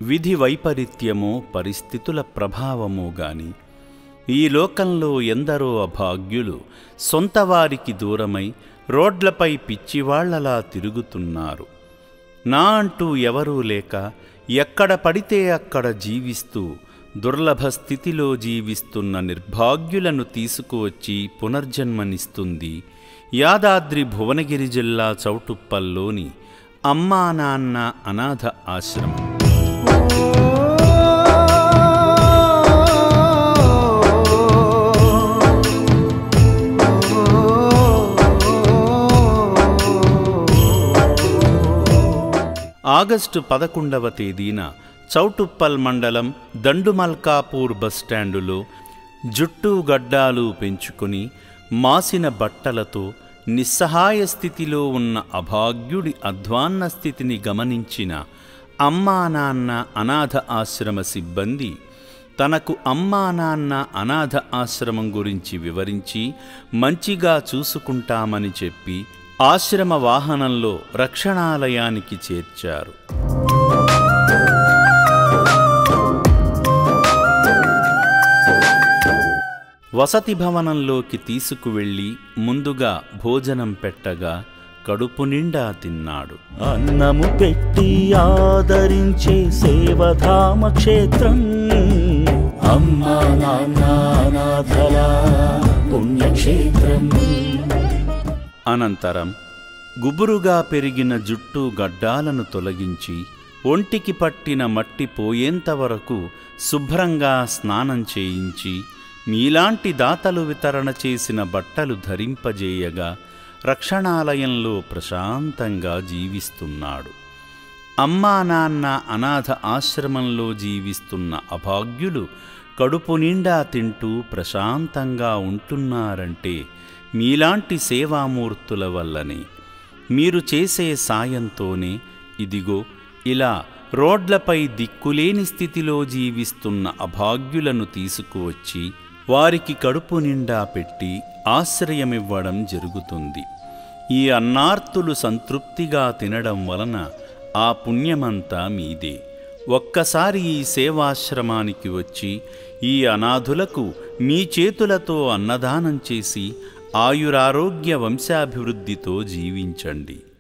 విధి వైపరీత్యమో పరిస్థితుల ప్రభావమో గాని ఈ లోకంలో ఎందరో అభాగ్యులు సొంతవారికి దూరమై రోడ్లపై పిచ్చివాళ్లలా తిరుగుతున్నారు. నా అంటూ ఎవరూ లేక ఎక్కడ పడితే అక్కడ జీవిస్తూ దుర్లభ స్థితిలో జీవిస్తున్న నిర్భాగ్యులను తీసుకువచ్చి పునర్జన్మనిస్తుంది యాదాద్రి భువనగిరి జిల్లా చౌటుప్పల్లోని అమ్మా నాన్న అనాథ ఆశ్రమం. ఆగస్టు 11వ తేదీన చౌటుప్పల్ మండలం దండుమల్కాపూర్ బస్టాండులో జుట్టు గడ్డాలు పెంచుకుని మాసిన బట్టలతో నిస్సహాయ స్థితిలో ఉన్న అభాగ్యుడి అధ్వాన్న స్థితిని గమనించిన అమ్మా నాన్న అనాథ ఆశ్రమ సిబ్బంది తనకు అమ్మా నాన్న అనాథ ఆశ్రమం గురించి వివరించి మంచిగా చూసుకుంటామని చెప్పి ఆశ్రమ వాహనంలో రక్షణాలయానికి చేర్చారు. వసతి భవనంలోకి తీసుకువెళ్ళి ముందుగా భోజనం పెట్టగా కడుపు నిండా తిన్నాడు. అన్నము పెట్టి ఆదరించే సేవధామ క్షేత్రం అమ్మా నాన్న అనాథల పుణ్యక్షేత్రం. అనంతరం గుబురుగా పెరిగిన జుట్టు గడ్డాలను తొలగించి ఒంటికి పట్టిన మట్టి పోయేంతవరకు శుభ్రంగా స్నానం చేయించి మీలాంటి దాతలు వితరణ చేసిన బట్టలు ధరింపజేయగా రక్షణాలయంలో ప్రశాంతంగా జీవిస్తున్నాడు. అమ్మా నాన్న అనాథ ఆశ్రమంలో జీవిస్తున్న అభాగ్యులు కడుపు నిండా తింటూ ప్రశాంతంగా ఉంటున్నారంటే మీలాంటి సేవామూర్తుల వల్లనే. మీరు చేసే సాయంతోనే ఇదిగో ఇలా రోడ్లపై దిక్కులేని స్థితిలో జీవిస్తున్న అభాగ్యులను తీసుకువచ్చి వారికి కడుపు నిండా పెట్టి ఆశ్రయమివ్వడం జరుగుతుంది. ఈ అన్నార్తులు సంతృప్తిగా తినడం వలన ఆ పుణ్యమంతా మీదే. ఒక్కసారి ఈ సేవాశ్రమానికి వచ్చి ఈ అనాథులకు మీ చేతులతో అన్నదానం చేసి ఆయురారోగ్య వంశాభివృద్ధితో జీవించండి.